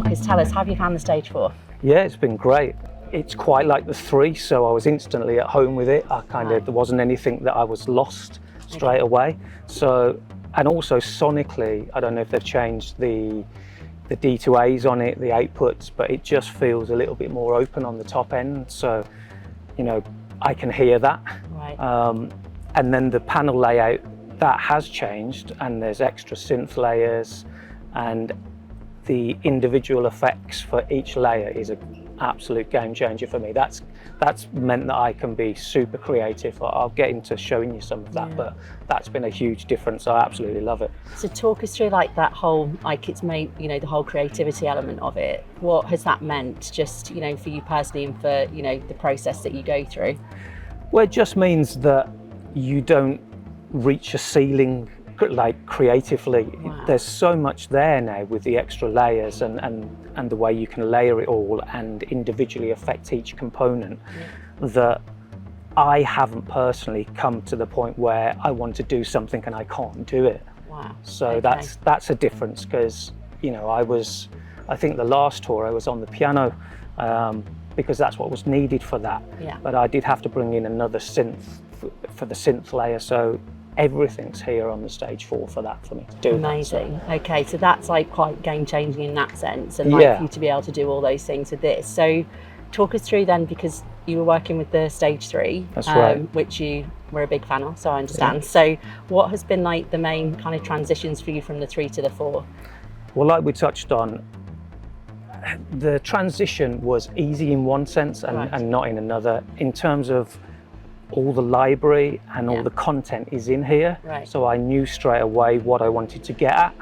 Marcus, tell us, how have you found the Stage 4? Yeah, it's been great. It's quite like the 3, so I was instantly at home with it. There wasn't anything that I was lost straight away. So, and also sonically, I don't know if they've changed the D to A's on it, the outputs, but it just feels a little bit more open on the top end. So, you know, I can hear that. Right. And then the panel layout, that has changed, and there's extra synth layers, and the individual effects for each layer is an absolute game changer for me. That's meant that I can be super creative. I'll get into showing you some of that, but that's been a huge difference. I absolutely love it. So talk us through like that whole, like it's made, you know, the whole creativity element of it. What has that meant just, you know, for you personally and for, you know, the process that you go through? Well, it just means that you don't reach a ceiling like creatively. Wow. There's so much there now with the extra layers and the way you can layer it all and individually affect each component, that I haven't personally come to the point where I want to do something and I can't do it. Wow. So that's a difference, because, you know, I think the last tour I was on the piano because that's what was needed for that. Yeah. But I did have to bring in another synth for the synth layer, so everything's here on the Stage 4 for that, for me to do. Amazing. That, so. Okay, so that's like quite game changing in that sense, and like for you to be able to do all those things with this. So talk us through then, because you were working with the Stage 3, that's right, which you were a big fan of, so I understand. Yeah. So what has been like the main kind of transitions for you from the 3 to the 4? Well, like we touched on, the transition was easy in one sense and not in another. In terms of all the library and all the content is in here, so I knew straight away what I wanted to get at.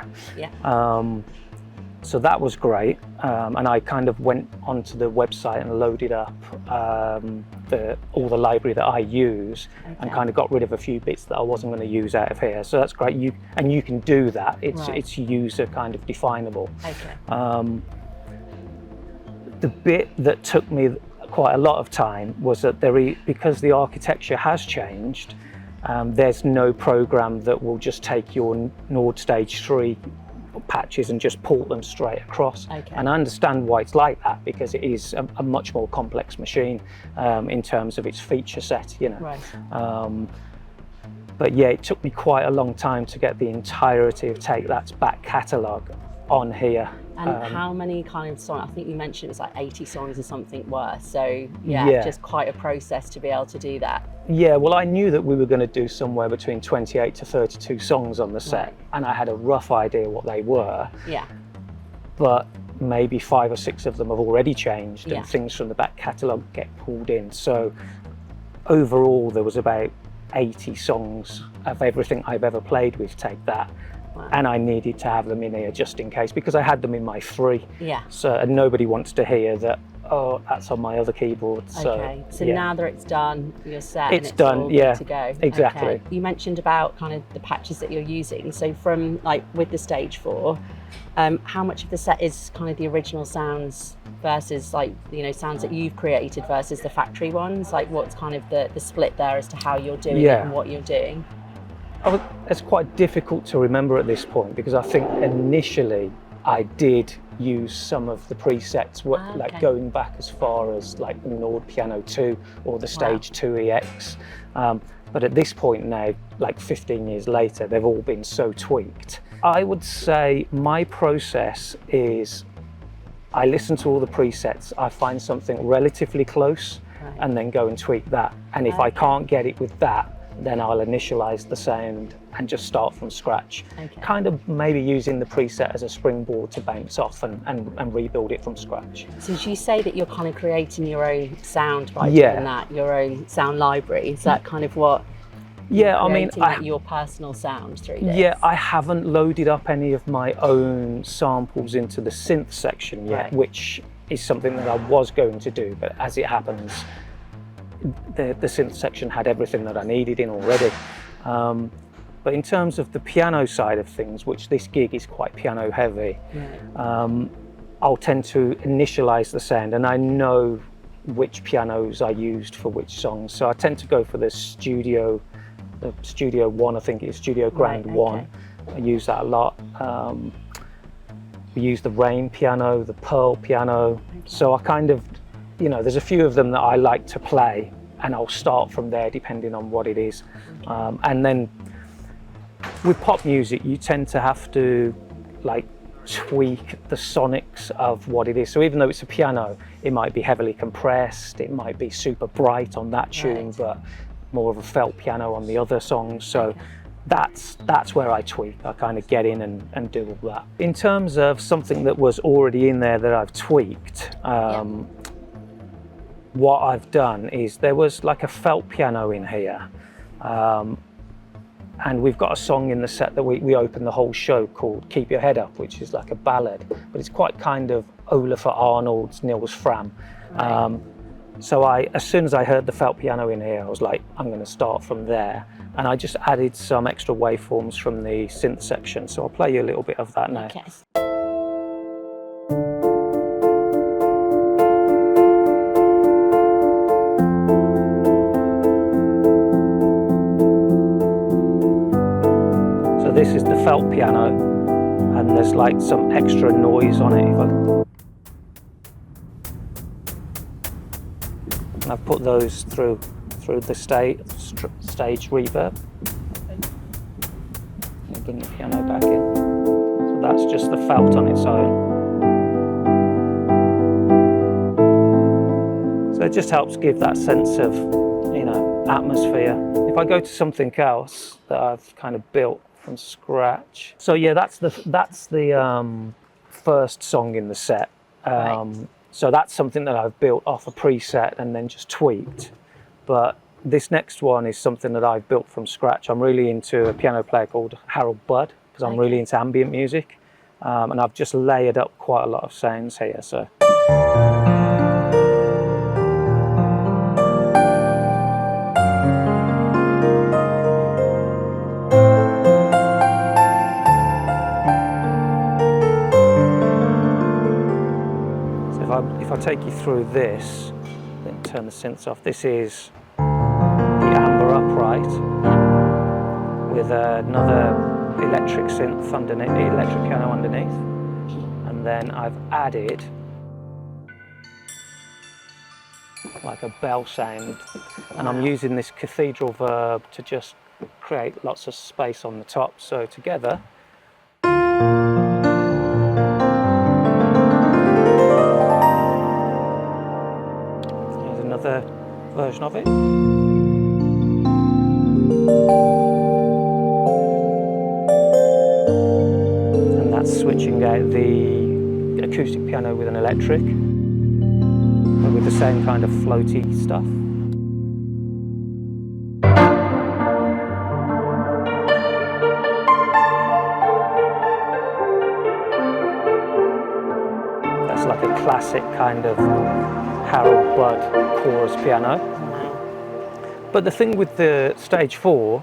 So that was great, and I kind of went onto the website and loaded up all the library that I use, and kind of got rid of a few bits that I wasn't going to use out of here. So that's great. You can do that. It's user kind of definable. The bit that took me quite a lot of time was that because the architecture has changed, there's no program that will just take your Nord Stage 3 patches and just pull them straight across. And I understand why it's like that, because it is a much more complex machine in terms of its feature set, you know. But yeah, it took me quite a long time to get the entirety of Take That's back catalogue on here. And how many kind of songs? I think you mentioned it was like 80 songs or something worth. So yeah, just quite a process to be able to do that. Yeah, well, I knew that we were going to do somewhere between 28 to 32 songs on the set, and I had a rough idea what they were. Yeah. But maybe 5 or 6 of them have already changed, and things from the back catalogue get pulled in. So overall, there was about 80 songs of everything I've ever played with Take That. And I needed to have them in here just in case, because I had them in my 3. So, and nobody wants to hear that, oh, that's on my other keyboard. So, so now that it's done, you're set. It's and done, all good to go. Exactly. You mentioned about kind of the patches that you're using. So from like with the Stage 4, how much of the set is kind of the original sounds versus like, you know, sounds that you've created versus the factory ones? Like what's kind of the split there as to how you're doing it and what you're doing? It's quite difficult to remember at this point, because I think initially I did use some of the presets, like going back as far as like the Nord Piano 2 or the Stage 2 EX. But at this point now, like 15 years later, they've all been so tweaked. I would say my process is I listen to all the presets, I find something relatively close, and then go and tweak that. And if I can't get it with that, then I'll initialize the sound and just start from scratch. Kind of maybe using the preset as a springboard to bounce off and rebuild it from scratch. So did you say that you're kind of creating your own sound by doing that, your own sound library? Is that kind of what I mean, your personal sound through this? Yeah, I haven't loaded up any of my own samples into the synth section yet, which is something that I was going to do, but as it happens, the synth section had everything that I needed in already. But in terms of the piano side of things, which this gig is quite piano heavy, I'll tend to initialize the sound, and I know which pianos I used for which songs. So I tend to go for the Studio 1, I think it's Studio Grand 1. I use that a lot. We use the Rain piano, the Pearl piano. So I kind of, you know, there's a few of them that I like to play, and I'll start from there depending on what it is. And then with pop music, you tend to have to like tweak the sonics of what it is. So even though it's a piano, it might be heavily compressed, it might be super bright on that tune, but more of a felt piano on the other songs. So that's where I tweak. I kind of get in and do all that. In terms of something that was already in there that I've tweaked, what I've done is there was like a felt piano in here. And we've got a song in the set that we open the whole show called Keep Your Head Up, which is like a ballad, but it's quite kind of Olafur Arnold's Nils Fram. So as soon as I heard the felt piano in here, I was like, I'm going to start from there. And I just added some extra waveforms from the synth section. So I'll play you a little bit of that now. Okay. This is the felt piano, and there's like some extra noise on it. And I've put those through the stage reverb. And bring the piano back in. So that's just the felt on its own. So it just helps give that sense of, you know, atmosphere. If I go to something else that I've kind of built from scratch. So yeah, that's the first song in the set. So that's something that I've built off a preset and then just tweaked. But this next one is something that I've built from scratch. I'm really into a piano player called Harold Budd, because I'm really into ambient music. And I've just layered up quite a lot of sounds here. So. If I take you through this, then turn the synths off. This is the amber upright with another electric synth underneath, the electric piano underneath. And then I've added like a bell sound. And I'm using this cathedral verb to just create lots of space on the top. So together, another version of it. And that's switching out the acoustic piano with an electric, but with the same kind of floaty stuff. That's like a classic kind of Harold Budd chorus piano. But the thing with the stage 4,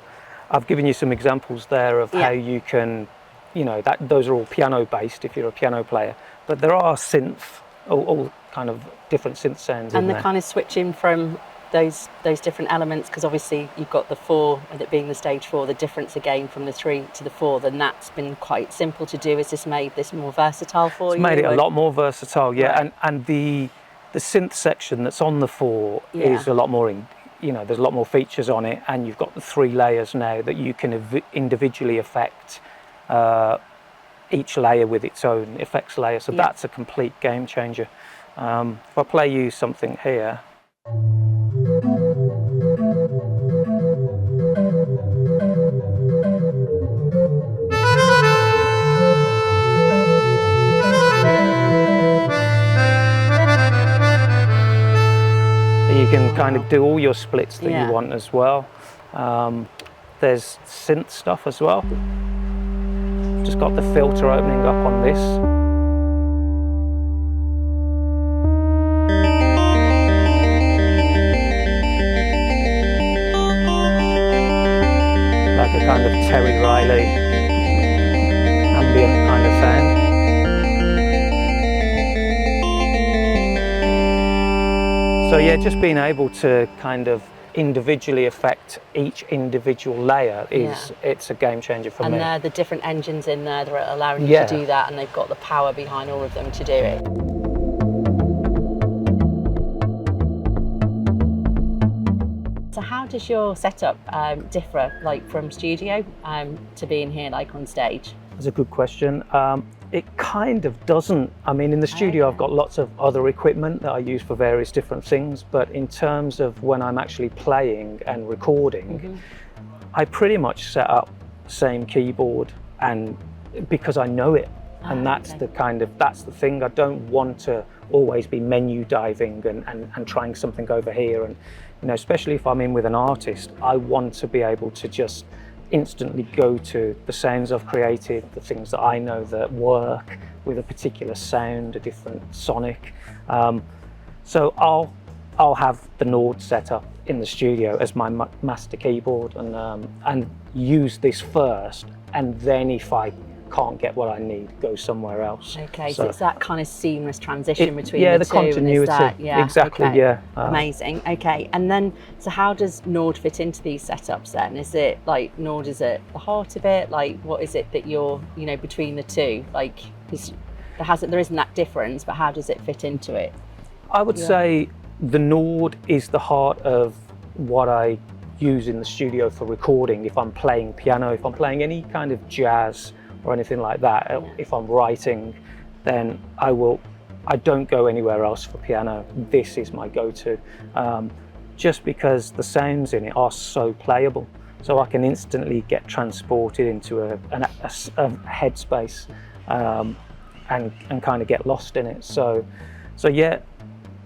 I've given you some examples there of how you can, you know, those are all piano based if you're a piano player, but there are synth, all kind of different synth sounds and in the there. kind of switching from those different elements, because obviously you've got the 4 with it being the stage 4, the difference again from the 3 to the 4, then that's been quite simple to do. Has this made this more versatile for you? It's made it a lot more versatile, yeah. Right. And the synth section that's on the 4 is a lot more, you know, there's a lot more features on it, and you've got the 3 layers now that you can individually affect each layer with its own effects layer. So that's a complete game changer. If I play you something here. You can kind of do all your splits that you want as well. There's synth stuff as well. Just got the filter opening up on this. Like a kind of Terry Riley ambient kind of sound. So yeah, just being able to kind of individually affect each individual layer it's a game changer for me. And there are the different engines in there that are allowing you to do that, and they've got the power behind all of them to do it. So how does your setup differ, like from studio to being here, like on stage? That's a good question. It kind of doesn't. I mean, in the studio, I've got lots of other equipment that I use for various different things, but in terms of when I'm actually playing and recording, I pretty much set up the same keyboard, and because I know it, and that's the thing. I don't want to always be menu diving and trying something over here, and especially if I'm in with an artist, I want to be able to just instantly go to the sounds I've created, the things that I know that work with a particular sound, a different sonic. So I'll have the Nord set up in the studio as my master keyboard, and use this first, and then if I can't get what I need, go somewhere else. Okay, so it's that kind of seamless transition between the two. Continuity. Exactly. Okay. Yeah. Amazing. Okay, and then so how does Nord fit into these setups then? Is it like Nord is at the heart of it? Like, what is it that you're between the two? Like, there isn't that difference, but how does it fit into it? I would say the Nord is the heart of what I use in the studio for recording. If I'm playing piano, if I'm playing any kind of jazz or anything like that, if I'm writing, then I don't go anywhere else for piano. This is my go-to, just because the sounds in it are so playable. So I can instantly get transported into a headspace and kind of get lost in it. So yeah,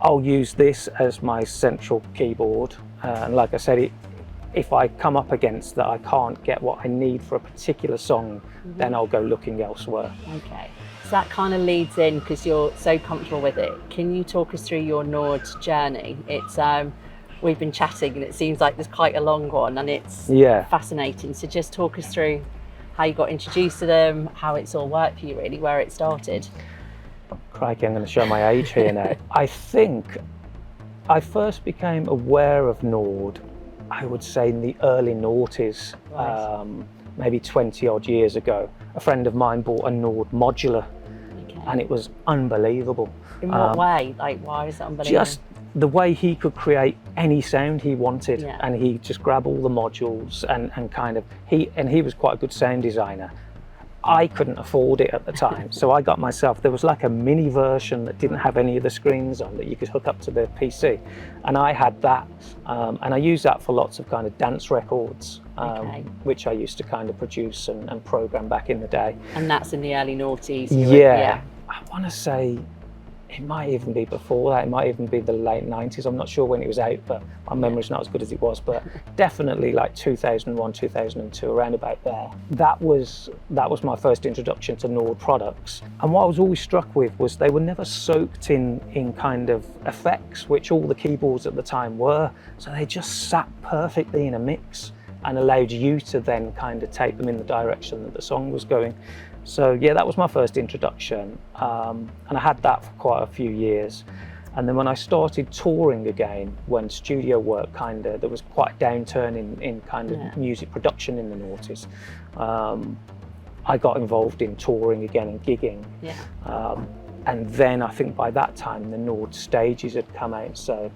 I'll use this as my central keyboard. And like I said, if I come up against that I can't get what I need for a particular song, then I'll go looking elsewhere. Okay, so that kind of leads in, because you're so comfortable with it. Can you talk us through your Nord journey? It's we've been chatting and it seems like there's quite a long one, and it's fascinating. So just talk us through how you got introduced to them, how it's all worked for you, really, where it started. Crikey, I'm going to show my age here now. I think I first became aware of Nord, I would say in the early noughties, maybe 20 odd years ago. A friend of mine bought a Nord modular, and it was unbelievable. In what way? Like, why is it unbelievable? Just the way he could create any sound he wanted, and he just grabbed all the modules and kind of, he was quite a good sound designer. I couldn't afford it at the time, so I got myself, there was like a mini version that didn't have any of the screens on that you could hook up to the PC, and I had that, and I used that for lots of kind of dance records, which I used to kind of produce and program back in the day. And that's in the early noughties? I want to say it might even be before that, it might even be the late 90s. I'm not sure when it was out, but my memory's not as good as it was, but definitely like 2001, 2002, around about there. That was my first introduction to Nord products. And what I was always struck with was they were never soaked in kind of effects, which all the keyboards at the time were. So they just sat perfectly in a mix and allowed you to then kind of take them in the direction that the song was going. So yeah, that was my first introduction, and I had that for quite a few years. And then when I started touring again, when studio work there was quite a downturn in kind of music production in the noughties, I got involved in touring again and gigging. And then I think by that time the Nord stages had come out, so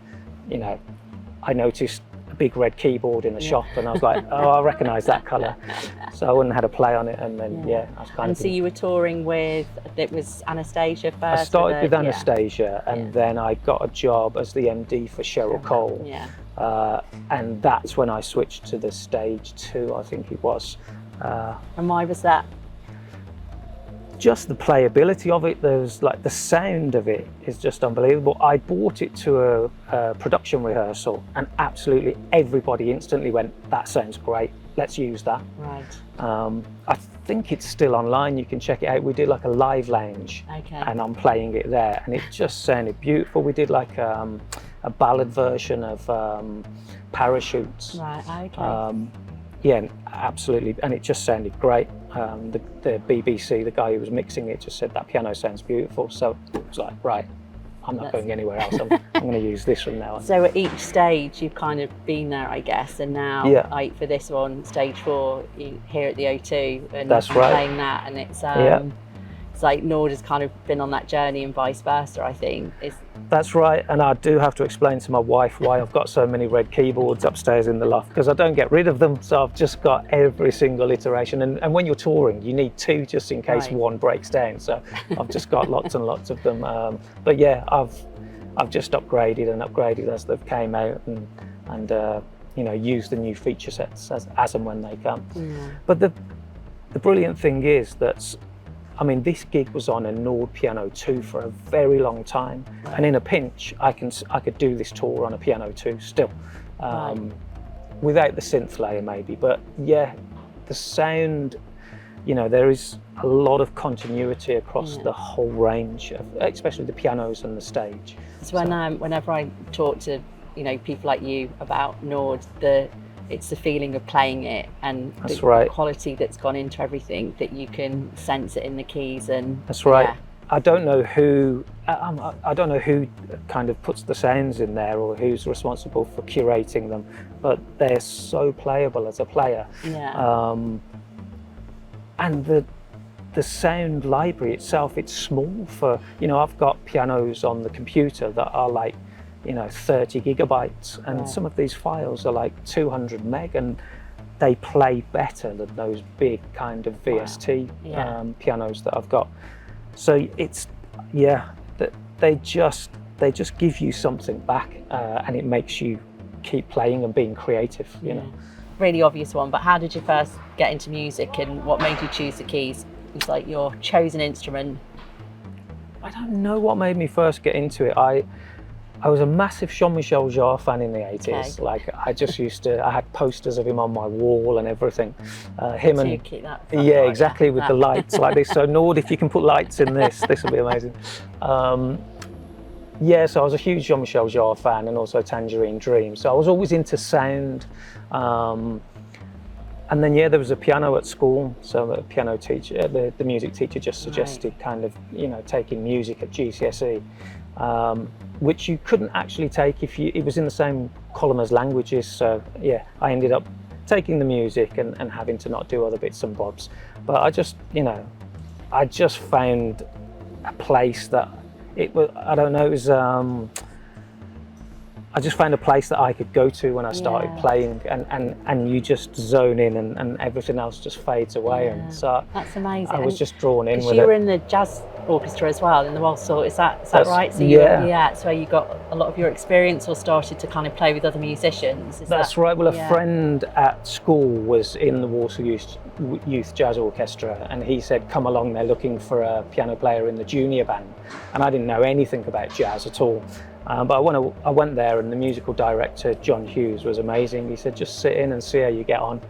I noticed a big red keyboard in the shop, and I was like, oh, I recognise that colour. So I went and had a play on it, and then I was kind of. And so you were touring with, it was Anastasia first? I started with Anastasia, and then I got a job as the MD for Cheryl Cole. And that's when I switched to the stage 2, I think it was. And why was that? Just the playability of it. There's like the sound of it is just unbelievable. I brought it to a production rehearsal, and absolutely everybody instantly went, that sounds great, let's use that. Right. I think it's still online, you can check it out. We did like a live lounge, and I'm playing it there, and it just sounded beautiful. We did like a ballad version of Parachutes. Right, okay. Yeah, absolutely, and it just sounded great. The BBC, the guy who was mixing it, just said that piano sounds beautiful. So it was like, right, I'm not going anywhere else. I'm going to use this from now on. So at each stage, you've kind of been there, I guess, and now, like for this one, stage 4, you're here at the O2, and that's you're right. playing that, and it's like Nord has kind of been on that journey and vice versa, I think. That's right, and I do have to explain to my wife why I've got so many red keyboards upstairs in the loft, because I don't get rid of them, so I've just got every single iteration, and when you're touring you need 2 just in case one breaks down, so I've just got lots and lots of them. But yeah, I've just upgraded as they've came out, and you know, used the new feature sets as and when they come. But the brilliant thing is that, I mean, this gig was on a Nord Piano 2 for a very long time, and in a pinch, I could do this tour on a Piano 2 still, without the synth layer maybe. But yeah, the sound, you know, there is a lot of continuity across the whole range, especially the pianos and the stage. So whenever I talk to, you know, people like you about Nord, it's the feeling of playing it and the quality that's gone into everything, that you can sense it in the keys. And that's right. I don't know who kind of puts the sounds in there, or who's responsible for curating them, but they're so playable as a player. And the sound library itself, it's small for, you know, I've got pianos on the computer that are like, you know, 30 gigabytes, and some of these files are like 200 meg, and they play better than those big kind of VST pianos that I've got. So it's, they just give you something back, and it makes you keep playing and being creative, you know. Really obvious one, but how did you first get into music, and what made you choose the keys? It's like your chosen instrument. I don't know what made me first get into it. I was a massive Jean-Michel Jarre fan in the 80s. Like, I just used to, I had posters of him on my wall and everything. Him and, you keep that exactly, with the lights like this. So Nord, if you can put lights in this will be amazing. So I was a huge Jean-Michel Jarre fan, and also Tangerine Dream. So I was always into sound. And then, there was a piano at school. So the piano teacher, the music teacher just suggested kind of, you know, taking music at GCSE. Which you couldn't actually take if it was in the same column as languages. So I ended up taking the music and having to not do other bits and bobs. But I just found a place that it was, I don't know, it was, I just found a place that I could go to when I started playing, and you just zone in, and everything else just fades away. And so that's amazing. I was just drawn in with it. You were in the jazz orchestra as well in the Walsall, is that right? So that's where you got a lot of your experience, or started to kind of play with other musicians. That's right. Well, a friend at school was in the Walsall Youth Jazz Orchestra, and he said, come along, they're looking for a piano player in the junior band. And I didn't know anything about jazz at all. But I went there, and the musical director, John Hughes, was amazing. He said, just sit in and see how you get on.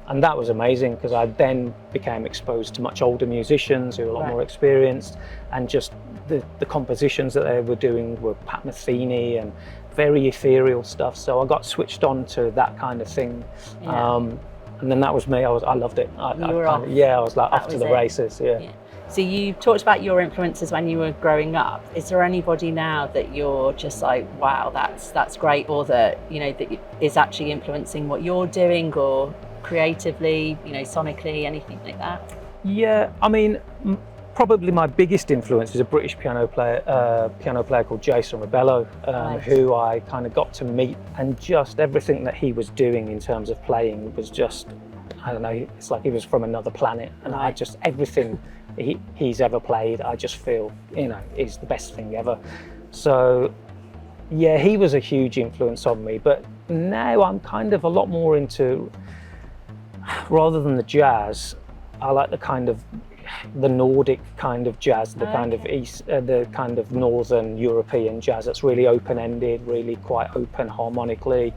And that was amazing, because I then became exposed to much older musicians who were a lot more experienced, and just the compositions that they were doing were Pat Metheny and very ethereal stuff. So I got switched on to that kind of thing. And then that was me. I loved it. I was like off to the races. So you talked about your influences when you were growing up. Is there anybody now that you're just like, wow, that's great, or that, you know, that is actually influencing what you're doing, or creatively, you know, sonically, anything like that? Yeah, I mean, probably my biggest influence is a British piano player called Jason Rebello, who I kind of got to meet, and just everything that he was doing in terms of playing was just, I don't know, it's like he was from another planet, and I just, everything he's ever played, I just feel, you know, is the best thing ever. So he was a huge influence on me. But now I'm kind of a lot more into, rather than the jazz, I like the Nordic kind of jazz, the kind of the kind of Northern European jazz that's really open-ended, really quite open harmonically,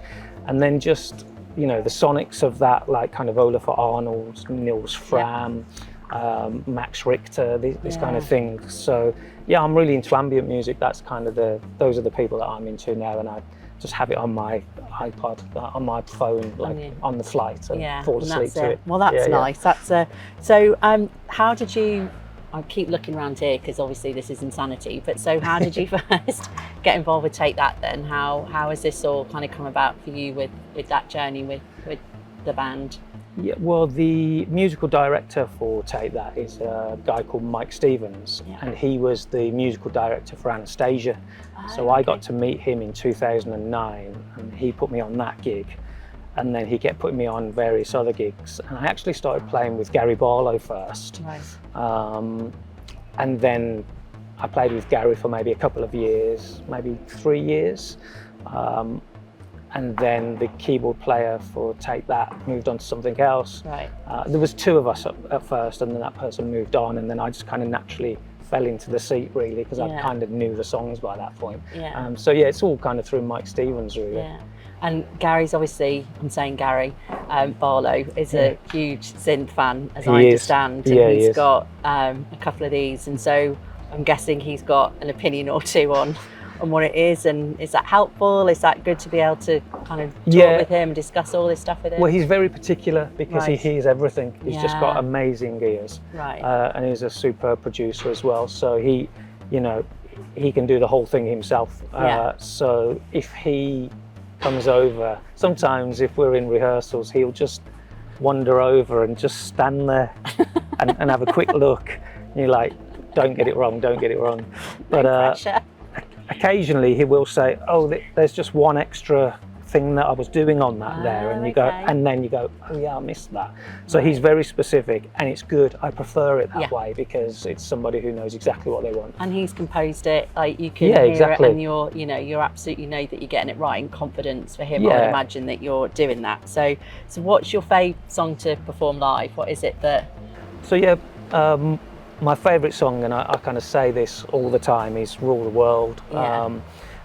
and then just, you know, the sonics of that, like kind of Olafur Arnalds, Nils Fram, Max Richter, this kind of thing. So I'm really into ambient music. That's kind of those are the people that I'm into now, and I just have it on my iPod, on my phone, like on the flight, and fall asleep to it. Well, that's nice. That's so. How did you I keep looking around here because obviously this is insanity, but so how did you first get involved with Take That then? How has this all kind of come about for you with that journey with the band? Yeah, well, the musical director for Take That is a guy called Mike Stevens, and he was the musical director for Anastasia. So I got to meet him in 2009, and he put me on that gig. And then he kept putting me on various other gigs. And I actually started playing with Gary Barlow first. And then I played with Gary for maybe a couple of years, maybe 3 years. And then the keyboard player for Take That moved on to something else. There was 2 of us at first, and then that person moved on, and then I just kind of naturally fell into the seat, really, because I kind of knew the songs by that point. So yeah, it's all kind of through Mike Stevens, really. And Gary's obviously, I'm saying Gary, Barlow is a huge Synth fan, as I understand. And he's got a couple of these, and so I'm guessing he's got an opinion or two on what it is. And is that helpful? Is that good to be able to kind of talk with him and discuss all this stuff with him? Well, he's very particular because he hears everything. He's just got amazing ears. And he's a superb producer as well. So he can do the whole thing himself. So if he comes over, sometimes if we're in rehearsals, he'll just wander over and just stand there and have a quick look. And you're like, don't get it wrong, don't get it wrong. But occasionally he will say, oh, there's just one extra thing that I was doing on that there, and you go, and then you go, oh yeah, I missed that. So he's very specific, and it's good. I prefer it that way because it's somebody who knows exactly what they want. And he's composed it, like you can hear it, and you're absolutely know that you're getting it right in confidence for him. I would imagine that you're doing that. So what's your favourite song to perform live? What is it that? So my favourite song, and I kind of say this all the time, is Rule the World.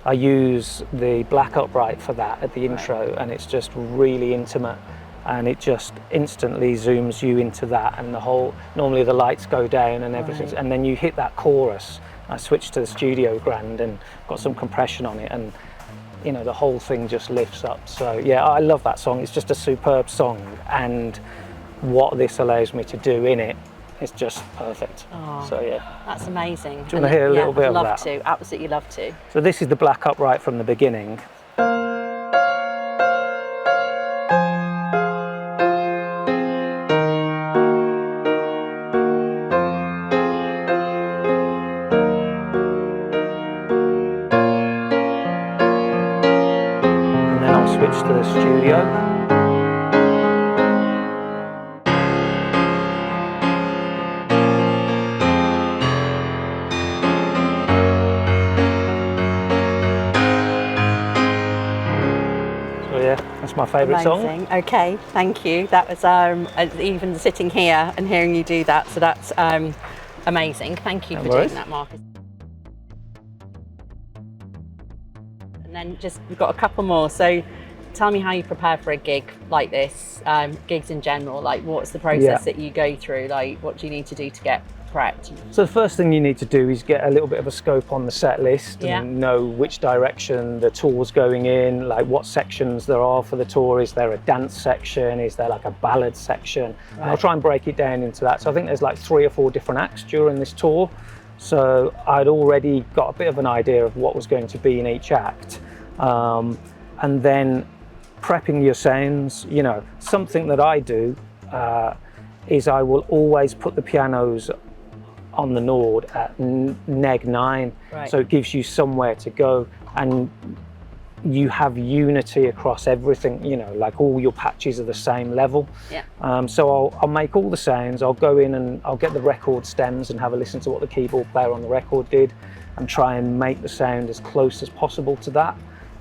I use the black upright for that at the intro, and it's just really intimate, and it just instantly zooms you into that, and normally the lights go down and everything, and then you hit that chorus. I switched to the studio grand and got some compression on it, and the whole thing just lifts up. So yeah, I love that song. It's just a superb song, and what this allows me to do in it, it's just perfect. So yeah, that's amazing. Do you want to hear a little bit of that? I'd love to, absolutely love to. So this is the black upright from the beginning. And then I'll switch to the studio. That's my favourite song. Okay, thank you. That was even sitting here and hearing you do that, so that's amazing. Thank you for doing that, Marcus. And then we've got a couple more. So tell me how you prepare for a gig like this, gigs in general. Like, what's the process that you go through? Like, what do you need to do to get prepped? So the first thing you need to do is get a little bit of a scope on the set list and know which direction the tour's going in, like what sections there are for the tour. Is there a dance section? Is there like a ballad section? And I'll try and break it down into that. So I think there's like 3 or 4 different acts during this tour. So I'd already got a bit of an idea of what was going to be in each act. And then prepping your sounds, something that I do is I will always put the pianos on the Nord at neg 9, so it gives you somewhere to go, and you have unity across everything, like all your patches are the same level. So I'll make all the sounds, I'll go in and I'll get the record stems and have a listen to what the keyboard player on the record did and try and make the sound as close as possible to that,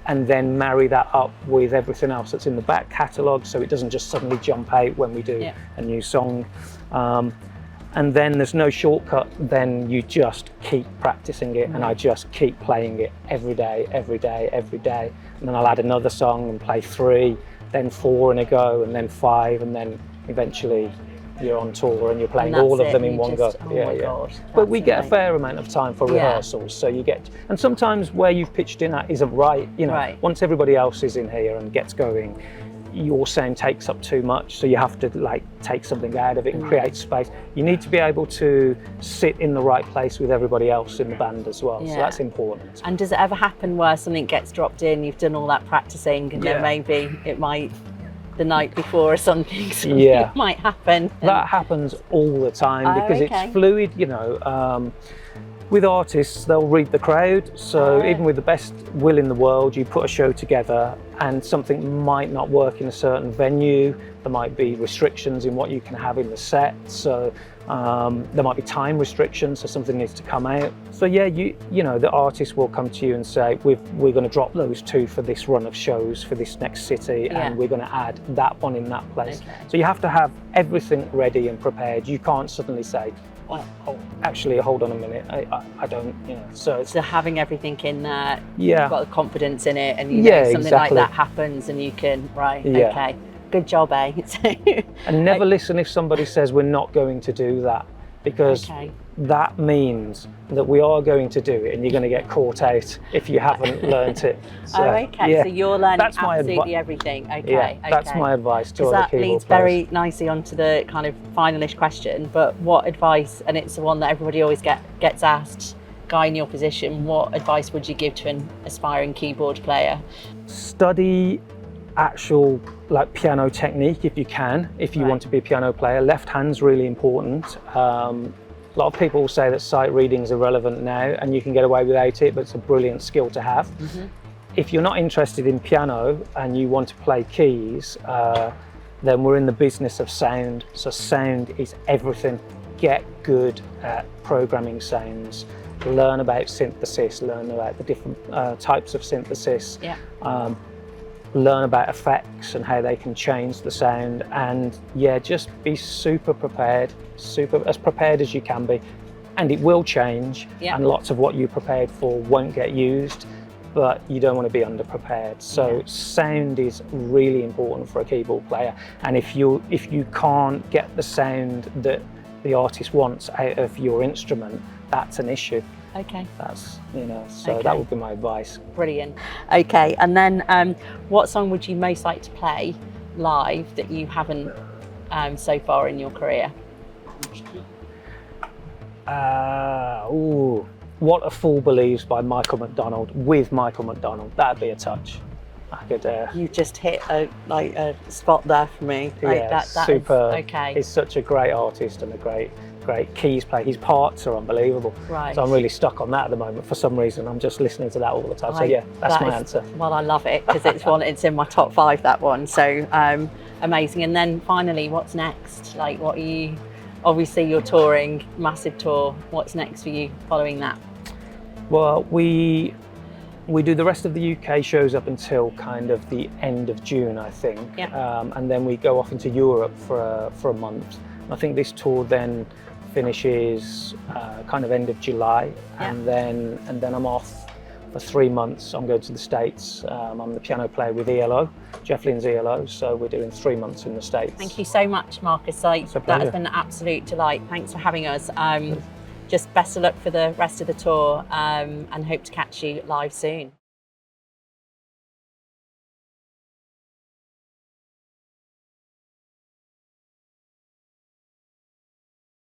and then marry that up with everything else that's in the back catalogue, so it doesn't just suddenly jump out when we do a new song. And then there's no shortcut, then you just keep practicing it, and I just keep playing it every day, every day, every day. And then I'll add another song and play 3, then 4 in a go, and then 5, and then eventually you're on tour and you're playing all of them in one go. Gosh, but we get a fair amount of time for rehearsals, so you get, and sometimes where you've pitched in at isn't right, Once everybody else is in here and gets going, your sound takes up too much, so you have to like take something out of it and create space. You need to be able to sit in the right place with everybody else in the band as well, so that's important. And does it ever happen where something gets dropped in, you've done all that practicing, and then maybe it might, the night before or something might happen? That happens all the time because it's fluid, you know. With artists, they'll read the crowd, so even with the best will in the world, you put a show together and something might not work in a certain venue. There might be restrictions in what you can have in the set, so there might be time restrictions, so something needs to come out. So yeah, you know, the artist will come to you and say, we're going to drop those 2 for this run of shows for this next city, and we're going to add that one in that place. So you have to have everything ready and prepared. You can't suddenly say, oh, actually, hold on a minute, I don't, you know. So having everything in there, you've got the confidence in it, and you know something like that happens, and you can, okay, good job, And never listen if somebody says we're not going to do that, because that means that we are going to do it, and you're going to get caught out if you haven't learnt it. So, so you're learning absolutely everything. That's my advice to other keyboard players. That leads very nicely onto the kind of finalish question, but what advice, and it's the one that everybody always gets asked, guy in your position, what advice would you give to an aspiring keyboard player? Study actual like piano technique if you can, if you want to be a piano player. Left hand's really important. A lot of people will say that sight reading is irrelevant now, and you can get away without it, but it's a brilliant skill to have. If you're not interested in piano and you want to play keys, then we're in the business of sound. So sound is everything. Get good at programming sounds. Learn about synthesis, learn about the different types of synthesis. Learn about effects and how they can change the sound, and just be super prepared, as prepared as you can be. And it will change, and lots of what you prepared for won't get used, but you don't want to be underprepared. So sound is really important for a keyboard player, and if you can't get the sound that the artist wants out of your instrument, that's an issue. That's, you know, so that would be my advice. Brilliant. Okay, and then what song would you most like to play live that you haven't so far in your career? What a Fool Believes by Michael McDonald, with Michael McDonald. That'd be a touch. I could. You just hit a spot there for me. That super. He's such a great artist and a great keys player. His parts are unbelievable. So I'm really stuck on that at the moment for some reason. I'm just listening to that all the time. So that's my answer. Well, I love it because it's in my top 5, that one. So amazing. And then finally, what's next? Like, what are you? Obviously, you're touring, massive tour. What's next for you following that? Well, we do the rest of the UK shows up until kind of the end of June, I think. And then we go off into Europe for a month. I think this tour then finishes kind of end of July, and then I'm off for 3 months. I'm going to the States. I'm the piano player with ELO, Jeff Lynne's ELO, so we're doing 3 months in the States. Thank you so much, Marcus. That has been an absolute delight. Thanks for having us. Just best of luck for the rest of the tour, and hope to catch you live soon.